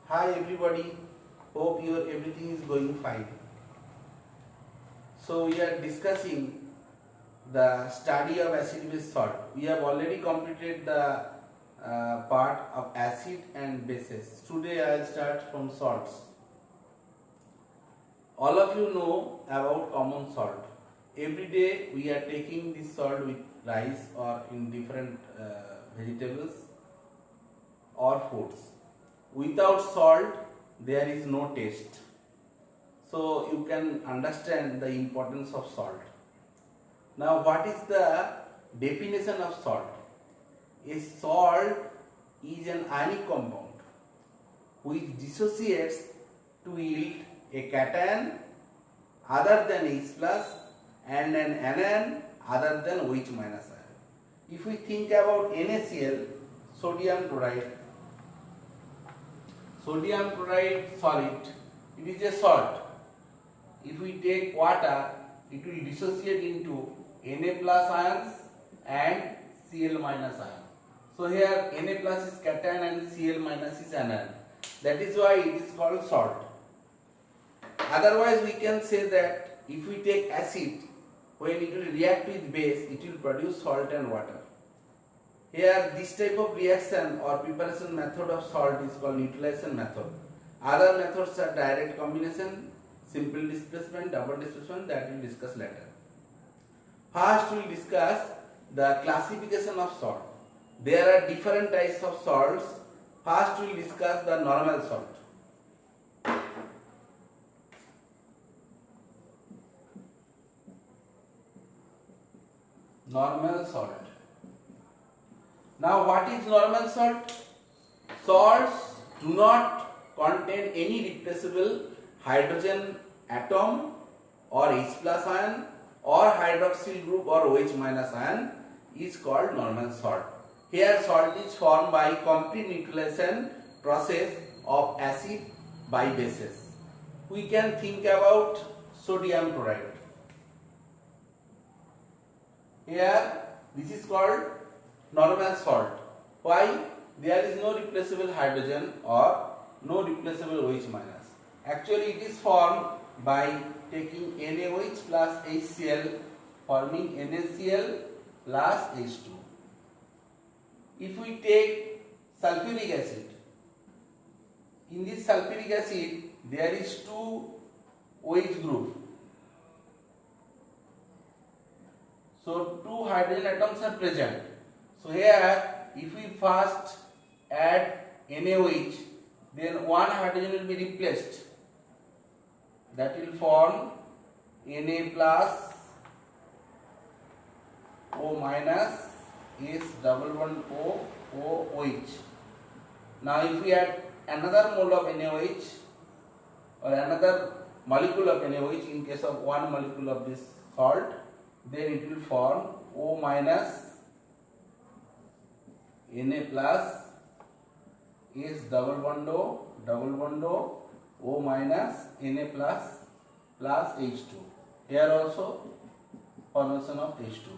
Hi everybody, hope your everything is going fine. So we are discussing the study of acid base salt. We have already completed the part of acid and bases. Today I will start from salts. All of you know about common salt. Every day we are taking this salt with rice or in different vegetables or foods. Without salt there is no taste. So you can understand the importance of salt. Now what is the definition of salt? A salt is an ionic compound which dissociates to yield a cation other than H plus and an anion other than OH minus ion. If we think about NaCl, sodium chloride solid, it is a salt. If we take water, it will dissociate into Na plus ions and Cl minus ion. So here Na plus is cation and Cl minus is anion. That is why it is called salt. Otherwise we can say that if we take acid, when it will react with base, it will produce salt and water. Here this type of reaction or preparation method of salt is called neutralization method. Other methods are direct combination, simple displacement, double displacement, that we will discuss later. First we will discuss the classification of salt. There are different types of salts. First we will discuss the normal salt. Normal salt. Now what is normal salt? Salts do not contain any replaceable hydrogen atom or H plus ion or hydroxyl group or OH minus ion is called normal salt. Here salt is formed by complete neutralization process of acid by bases. We can think about sodium chloride. Here this is called normal salt. Why? There is no replaceable hydrogen or no replaceable OH minus. Actually it is formed by taking NaOH plus HCl forming NaCl plus H2. If we take sulfuric acid, in this sulfuric acid there is two OH group. So two hydrogen atoms are present. So here if we first add NaOH, then one hydrogen will be replaced. That will form Na plus O minus S double bond O OH. Now if we add another mole of NaOH or another molecule of NaOH in case of one molecule of this salt, then it will form O minus Na plus S double bond O minus Na plus H2. Here also formation of H2.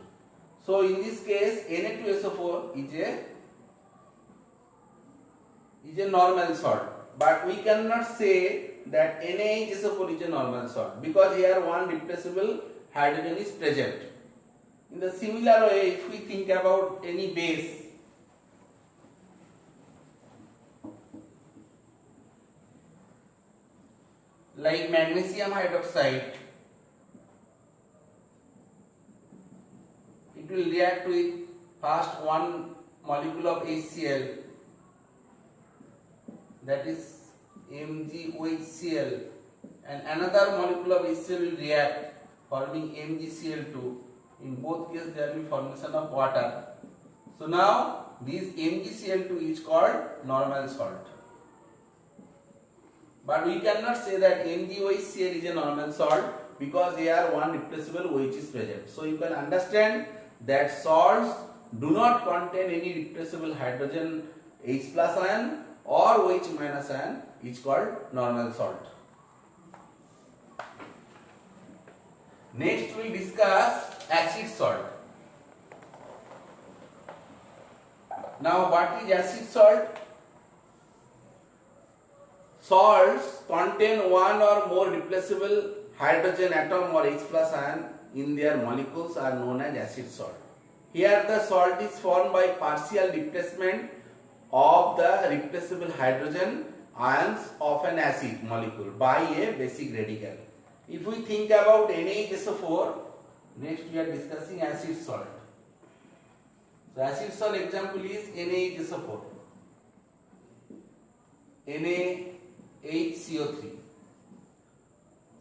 So in this case Na2SO4 is a normal salt, but we cannot say that NaHSO4 is a normal salt because here one replaceable hydrogen is present. In the similar way, if we think about any base, like magnesium hydroxide, it will react with first one molecule of HCl, that is MgOHCl, and another molecule of HCl will react forming MgCl2. In both cases there will be formation of water. So now this MgCl2 is called normal salt. But we cannot say that MgOHCl is a normal salt because here one replaceable OH is present. So you can understand that salts do not contain any replaceable hydrogen H plus ion or OH minus ion, is called normal salt. Next we will discuss acid salt. Now what is acid salt? salts contain one or more replaceable hydrogen atom or H plus ion in their molecules are known as acid salt. Here the salt is formed by partial replacement of the replaceable hydrogen ions of an acid molecule by a basic radical. If we think about NaHSO4, next we are discussing acid salt. So acid salt example is NaHSO4, NaHCO3.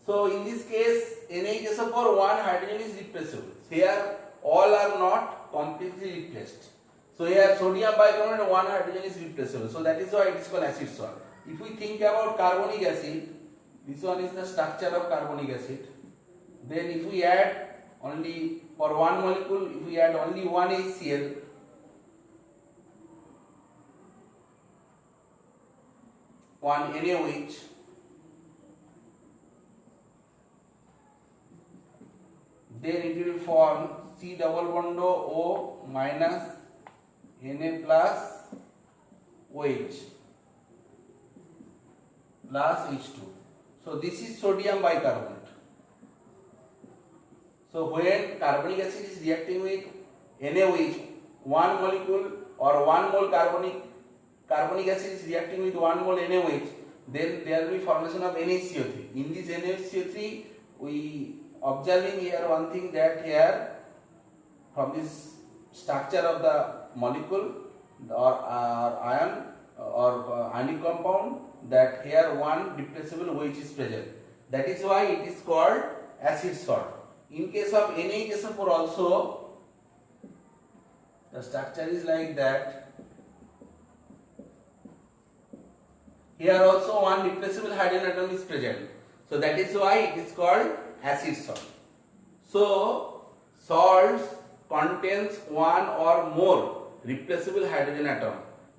So in this case, NaHSO4 one hydrogen is replaceable. Here all are not completely replaced. So here sodium bicarbonate one hydrogen is replaceable. So that is why it is called acid salt. If we think about carbonic acid, this one is the structure of carbonic acid. Then if we add only for one molecule, if we add only one HCl, one NaOH, then it will form C double bond O minus Na plus OH plus H2. So this is sodium bicarbonate. So when carbonic acid is reacting with NaOH, one molecule or one mole carbonic acid is reacting with one mole NaOH, then there will be formation of NaCO3. In this NaCO3, we observing here one thing, that here from this structure of the molecule or ion or ionic compound, that here one replaceable OH is present. That is why it is called acid salt. In case of NaHSO4 also, the structure is like that. Here also one replaceable hydrogen atom is present. So that is why it is called acid salt. So salts contains one or more replaceable hydrogen atom,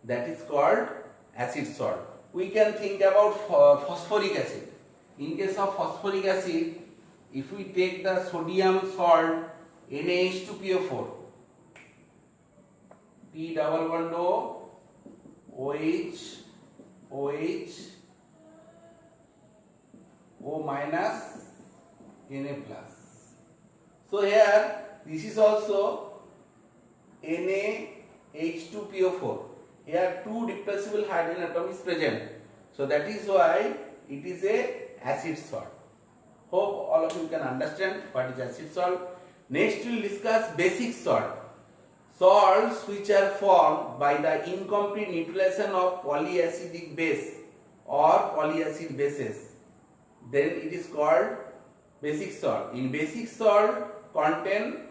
that is called acid salt. We can think about phosphoric acid. In case of phosphoric acid, if we take the sodium salt NaH2PO4, P double bond O, OH, OH, O minus, Na plus. So here this is also NaH2PO4. Here two replaceable hydrogen atom is present. So that is why it is a acid salt. Hope all of you can understand what is acid salt. Next we will discuss basic salt. Salts which are formed by the incomplete neutralization of polyacidic base or polyacid bases, then it is called basic salt. In basic salt contain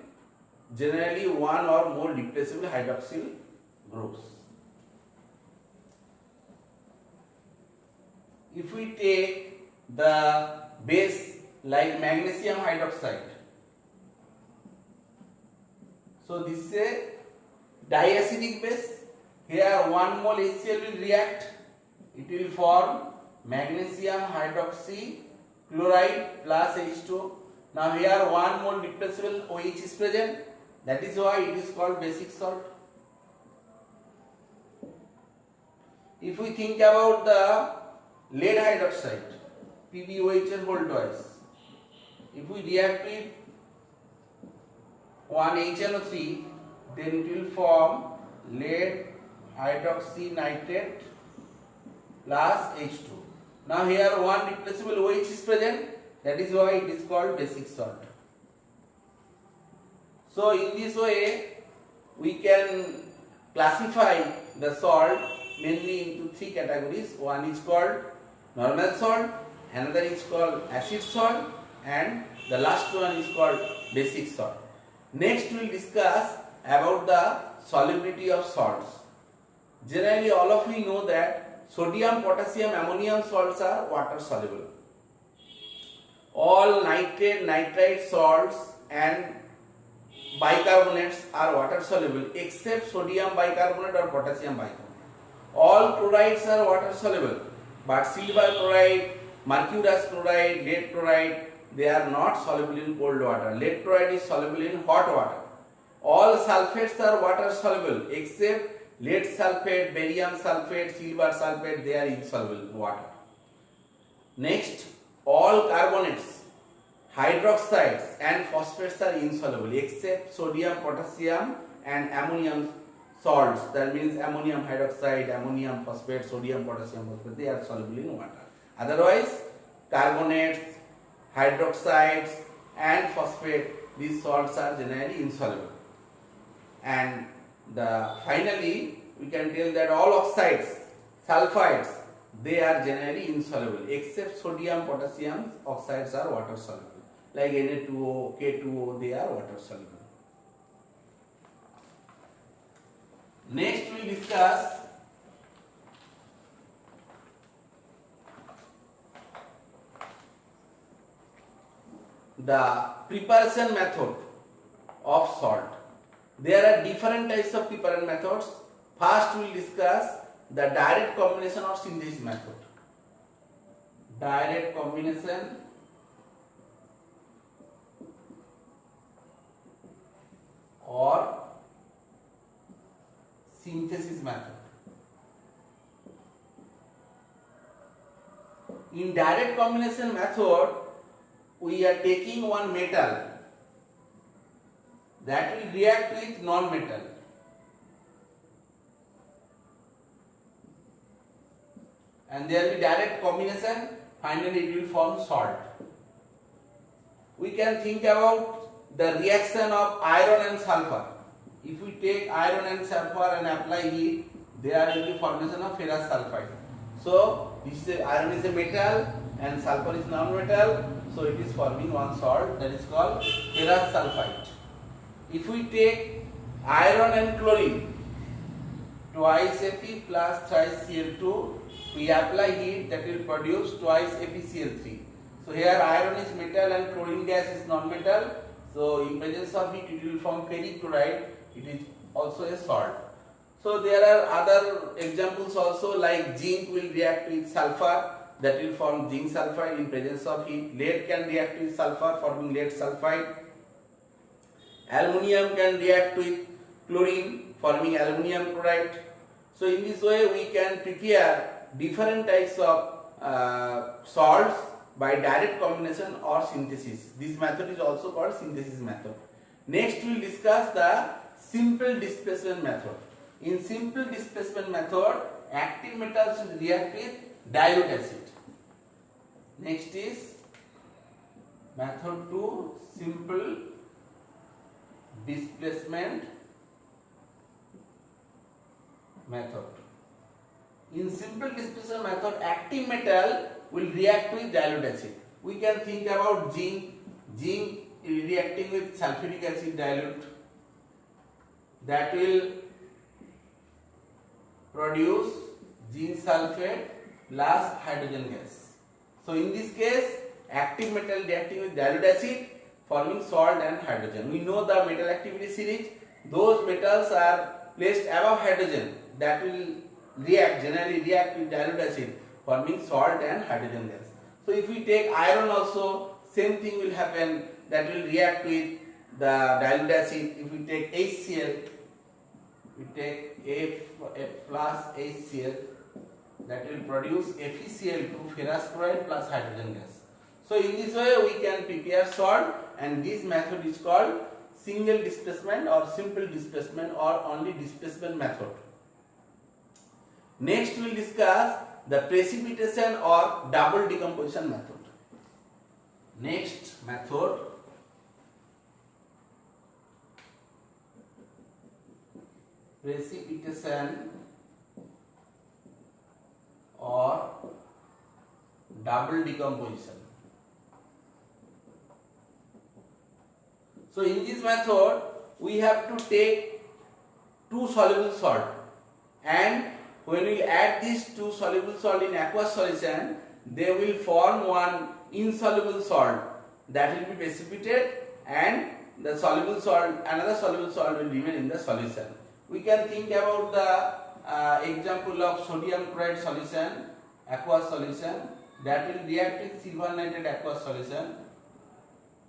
generally one or more replaceable hydroxyl groups. If we take the base like magnesium hydroxide, so this is a diacidic base. Here one mole HCl will react, it will form magnesium hydroxy chloride plus H2. Now here one mole replaceable OH is present, that is why it is called basic salt. If we think about the lead hydroxide, PbOH whole twice, if we react with one HNO3, then it will form lead hydroxy nitrate plus H2. Now here one replaceable OH is present, that is why it is called basic salt. So in this way we can classify the salt mainly into three categories. One is called normal salt, another is called acid salt, and the last one is called basic salt. Next we will discuss about the solubility of salts. Generally all of you know that sodium, potassium, ammonium salts are water soluble. All nitrate, nitrite salts and bicarbonates are water soluble except sodium bicarbonate or potassium bicarbonate. All chlorides are water soluble, but silver chloride, mercurous chloride, lead chloride, they are not soluble in cold water. Lead chloride is soluble in hot water. All sulfates are water soluble except lead sulfate, barium sulfate, silver sulfate, they are insoluble in water. Next, all carbonates, hydroxides and phosphates are insoluble except sodium, potassium and ammonium salts. That means ammonium hydroxide, ammonium phosphate, sodium, potassium phosphate, they are soluble in water. Otherwise, carbonates, hydroxides and phosphate, these salts are generally insoluble. And finally, we can tell that all oxides, sulfides, they are generally insoluble except sodium, potassium oxides are water soluble. Like Na2O, K2O, they are water soluble. Next we discuss the preparation method of salt. There are different types of preparation methods. First we will discuss the direct combination or synthesis method. Direct combination or synthesis method. In direct combination method, we are taking one metal that will react with non-metal. And there will be direct combination, finally it will form salt. We can think about the reaction of iron and sulfur. If we take iron and sulfur and apply heat, there will be formation of ferrous sulfide. So iron is a metal and sulfur is non-metal, so it is forming one salt that is called ferrous sulfide. If we take iron and chlorine, twice Fe plus thrice Cl2, we apply heat, that will produce twice FeCl3. So here iron is metal and chlorine gas is non-metal. So in presence of heat it will form ferric chloride. It is also a salt. So there are other examples also, like zinc will react with sulfur, that will form zinc sulfide in presence of heat. Lead can react with sulfur, forming lead sulfide. Aluminium can react with chlorine, forming aluminium chloride. So in this way we can prepare different types of salts by direct combination or synthesis. This method is also called synthesis method. Next we will discuss the simple displacement method. In simple displacement method, active metals will react with dilute acid. Next is method 2, simple displacement method. In simple displacement method, active metal will react with dilute acid. We can think about zinc. Zinc reacting with sulfuric acid dilute, that will produce zinc sulfate plus hydrogen gas. So in this case, active metal reacting with dilute acid forming salt and hydrogen. We know the metal activity series. Those metals are placed above hydrogen, that will generally react with dilute acid forming salt and hydrogen gas. So if we take iron also, same thing will happen, that will react with the dilute acid. If we take HCl, we take F plus HCl, that will produce FeCl2 ferrous chloride plus hydrogen gas. So in this way we can prepare salt, and this method is called single displacement or simple displacement or only displacement method. Next we will discuss the precipitation or double decomposition method. Next method, precipitation or double decomposition. So in this method we have to take two soluble salt, and when we add these two soluble salt in aqueous solution, they will form one insoluble salt that will be precipitated, and the soluble salt, another soluble salt will remain in the solution. We can think about the example of sodium chloride solution, aqueous solution, that will react with silver nitrate aqueous solution,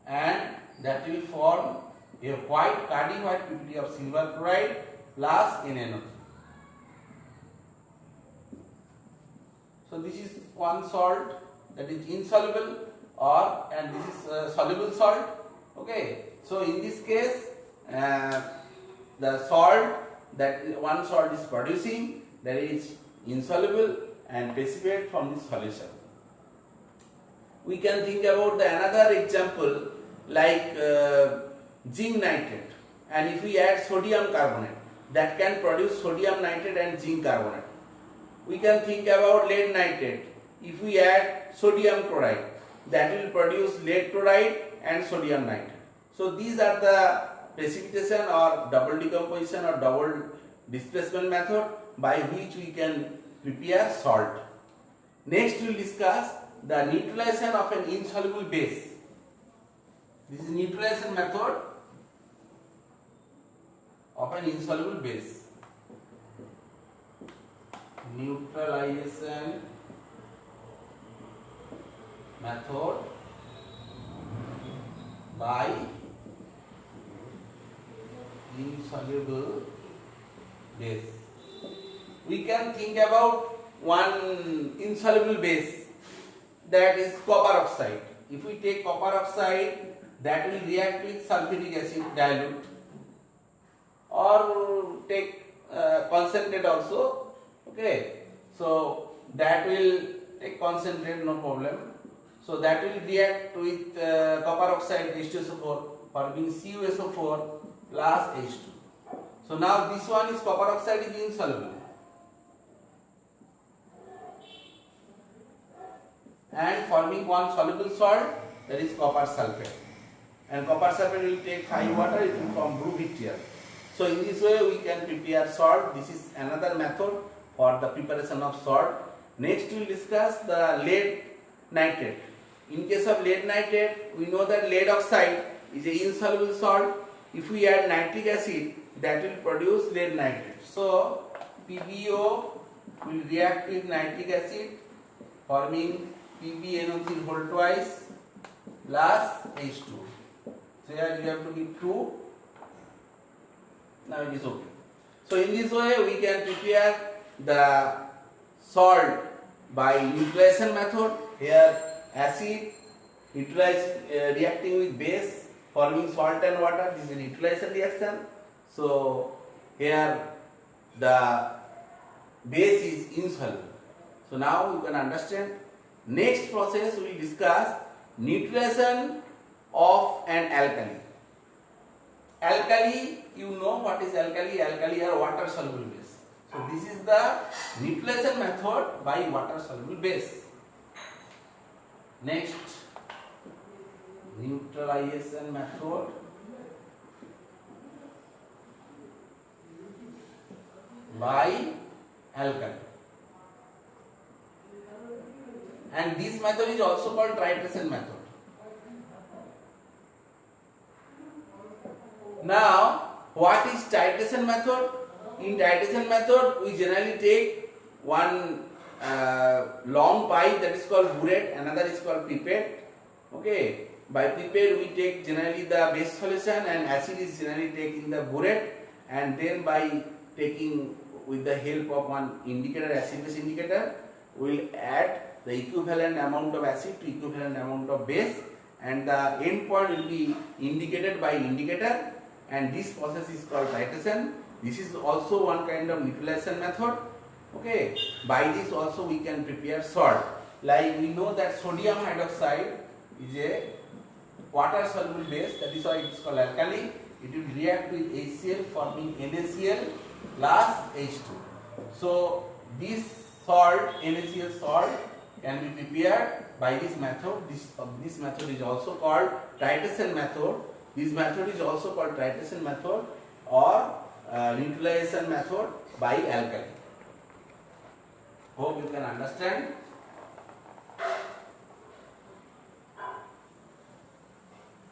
and that will form a white cardinal white PPT of silver chloride plus NaNO3. So this is one salt that is insoluble, and this is soluble salt. Okay, so in this case the salt that one salt is producing, that is insoluble and precipitate from this solution. We can think about the another example like zinc nitrate, and if we add sodium carbonate, that can produce sodium nitrate and zinc carbonate. We can think about lead nitrate. If we add sodium chloride, that will produce lead chloride and sodium nitrate. So these are the precipitation or double decomposition or double displacement method by which we can prepare salt. Next we will discuss the neutralization of an insoluble base. This is neutralization method of an insoluble base. Neutralization method by insoluble base. We can think about one insoluble base, that is copper oxide. If we take copper oxide, that will react with sulfuric acid dilute, or take concentrate also. Okay, so that will take concentrate, no problem. So that will react with copper oxide H2SO4 forming CuSO4 plus H2. So now this one is copper oxide is insoluble, and forming one soluble salt, that is copper sulfate, and copper sulfate will take 5 water, it will form blue vitriol. So in this way we can prepare salt. This is another method for the preparation of salt. Next we will discuss the lead nitrate. In case of lead nitrate, we know that lead oxide is an insoluble salt. If we add nitric acid, that will produce lead nitrate. So PbO will react with nitric acid forming PbNO3 whole twice plus H2. So here you have to give 2. Now it is okay. So in this way we can prepare the salt by neutralization method. Here acid reacting with base forming salt and water. This is a neutralization reaction. So here the base is insoluble. So now you can understand. Next process we will discuss neutralization of an alkali. Alkali, you know what is alkali? Alkali are water soluble base. So this is the neutralization method by water soluble base. Next, neutralization method by alkali, and this method is also called titration method. Now, what is titration method? In titration method, we generally take one long pipe, that is called burette, another is called pipette. Okay, by pipette we take generally the base solution, and acid is generally taken in the burette, and then by taking with the help of one indicator, acid base indicator, we will add the equivalent amount of acid to equivalent amount of base, and the end point will be indicated by indicator, and this process is called titration. This is also one kind of neutralization method. Okay, by this also we can prepare salt. Like we know that sodium hydroxide is a water soluble base, that is why it is called alkali. It will react with HCl forming NaCl plus H2. So this salt, NaCl salt, can be prepared by this method. This method is also called titration method. This method is also called titration method or neutralization method by alkali. Hope you can understand.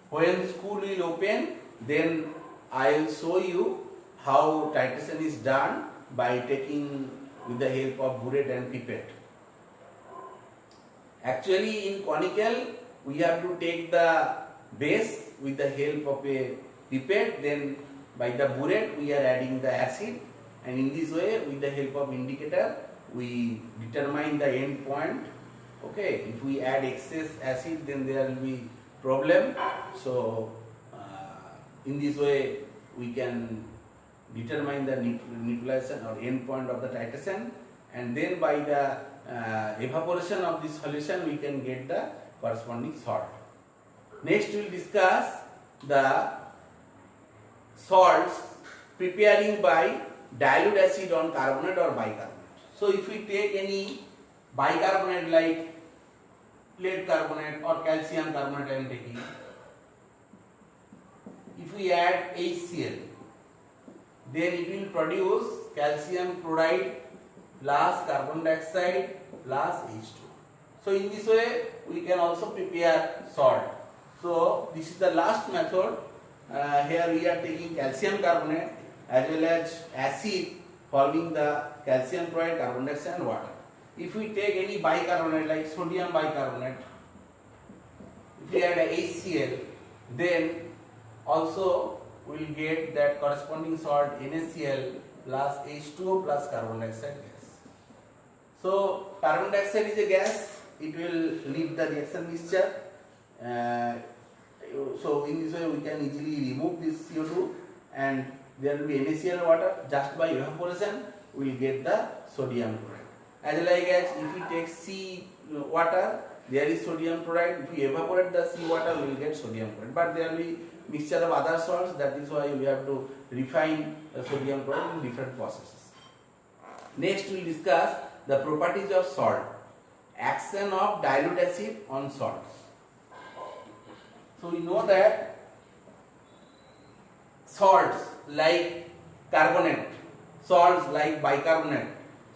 When school will open, then I will show you how titration is done by taking with the help of burette and pipette. Actually, in conical, we have to take the base with the help of a pipette, then by the burette we are adding the acid, and in this way with the help of indicator we determine the end point Okay, if we add excess acid, then there will be problem. So in this way we can determine the neutralization or end point of the titration, and then by the evaporation of this solution we can get the corresponding salt. Next we will discuss the salts preparing by dilute acid on carbonate or bicarbonate. So if we take any bicarbonate like lead carbonate or calcium carbonate I am taking, if we add HCl, then it will produce calcium chloride plus carbon dioxide plus H2. So in this way we can also prepare salt. So this is the last method. Here we are taking calcium carbonate as well as acid forming the calcium chloride, carbon dioxide and water. If we take any bicarbonate like sodium bicarbonate, if we add HCl, then also we will get that corresponding salt NaCl plus H2O plus carbon dioxide gas. So carbon dioxide is a gas, it will leave the reaction mixture. So in this way we can easily remove this CO2 and there will be NaCl water. Just by evaporation we will get the sodium chloride. As like as if we take sea water, there is sodium chloride. If we evaporate the sea water, we will get sodium chloride. But there will be mixture of other salts. That is why we have to refine the sodium chloride in different processes. Next, we will discuss the properties of salt. Action of dilute acid on salts. So we know that salts like carbonate, salts like bicarbonate,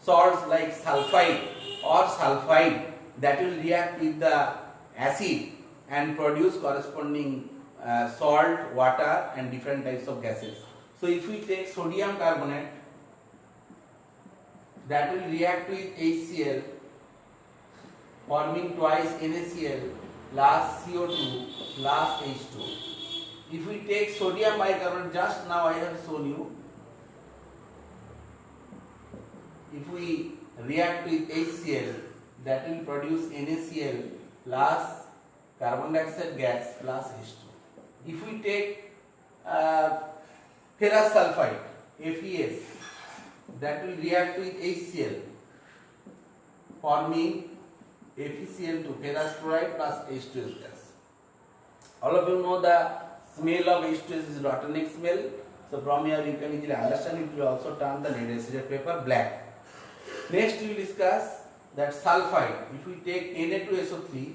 salts like sulfide or sulfide, that will react with the acid and produce corresponding salt, water and different types of gases. So if we take sodium carbonate, that will react with HCl forming twice NaCl plus CO2 plus H2. If we take sodium bicarbonate, just now I have shown you, if we react with HCl, that will produce NaCl plus carbon dioxide gas plus H2. If we take ferrous sulfide, FeS, that will react with HCl forming FeCl2 ferrous chloride plus H2S gas. All of you know the smell of H2S is rotten smell. So from here you can easily understand it will also turn the lead acid paper black. Next we will discuss that sulfide. If we take Na2SO3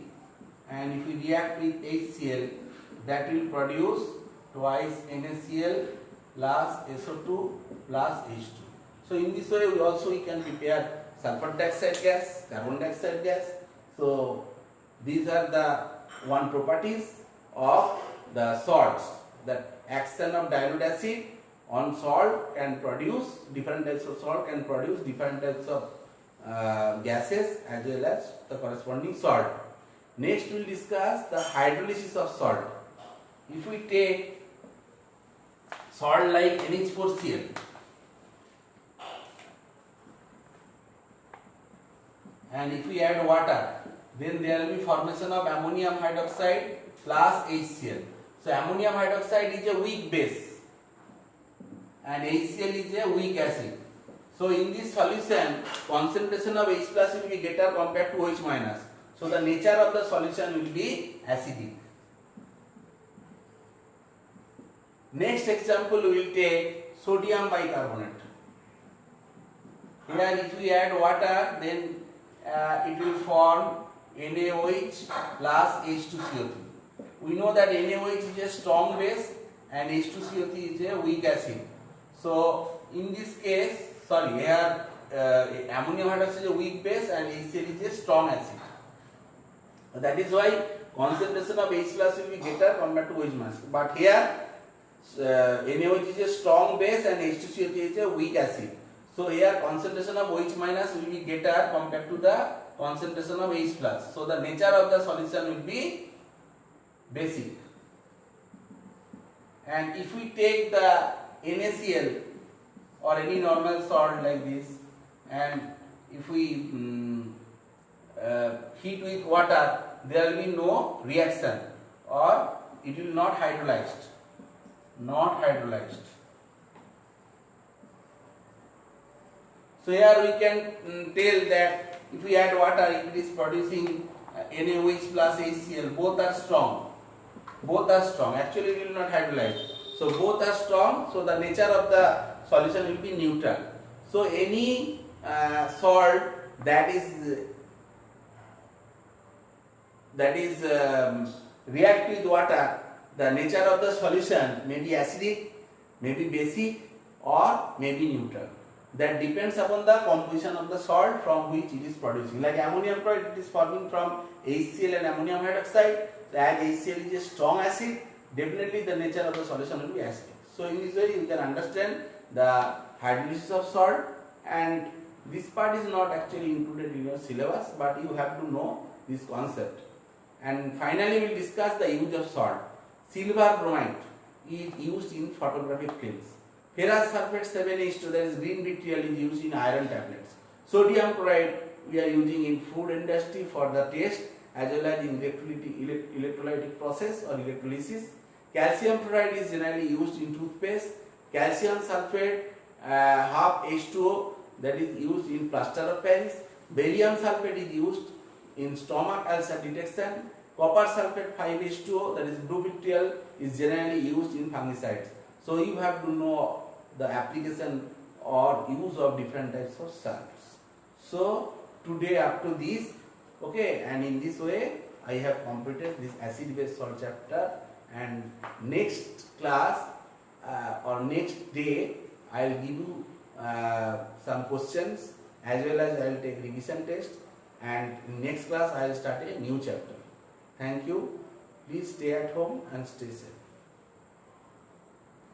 and if we react with HCl, that will produce twice NaCl plus SO2 plus H2. So in this way we can prepare sulfur dioxide gas, carbon dioxide gas. So these are the one properties of the salts, that action of dilute acid on salt can produce different types of salt, can produce different types of gases as well as the corresponding salt. Next we will discuss the hydrolysis of salt. If we take salt like NH4Cl and if we add water, then there will be formation of ammonium hydroxide plus HCl. So ammonium hydroxide is a weak base and HCl is a weak acid. So in this solution, concentration of H plus will be greater compared to OH minus. So the nature of the solution will be acidic. Next example we will take sodium bicarbonate. Here if we add water, then it will form NaOH plus H2CO3. We know that NaOH is a strong base and H2CO3 is a weak acid. So in this case, here ammonium hydroxide is a weak base and HCl is a strong acid. That is why concentration of H plus will be greater compared to OH minus. But here NaOH is a strong base and H2CO3 is a weak acid. So here concentration of OH minus will be greater compared to the concentration of H plus. So the nature of the solution will be basic. And if we take the NaCl or any normal salt like this, and if we heat with water, there will be no reaction or it will not hydrolyzed. Not hydrolyzed. So here we can tell that if we add water, it is producing NaOH plus HCl. Both are strong. Both are strong. Actually, it will not hydrolyze. So both are strong. So the nature of the solution will be neutral. So any salt that is react with water, the nature of the solution may be acidic, may be basic, or may be neutral. That depends upon the composition of the salt from which it is producing. Like ammonium chloride, it is forming from HCl and ammonium hydroxide. So as HCl is a strong acid, definitely the nature of the solution will be acidic. So in this way you can understand the hydrolysis of salt, and this part is not actually included in your syllabus, but you have to know this concept. And finally we will discuss the use of salt. Silver bromide is used in photographic films. Ferrous sulfate 7H2, that is green vitriol, is used in iron tablets. Sodium chloride we are using in food industry for the taste as well as in electrolytic process or electrolysis. Calcium chloride is generally used in toothpaste. Calcium sulfate half H2O, that is used in plaster of Paris. Barium sulfate is used in stomach ulcer detection. Copper sulfate 5H2O, that is blue vitriol, is generally used in fungicides. So you have to know the application or use of different types of salts. So today up to this, okay, and in this way I have completed this acid base salt chapter, and next class or next day I will give you some questions as well as I will take revision test, and in next class I will start a new chapter. Thank you. Please stay at home and stay safe.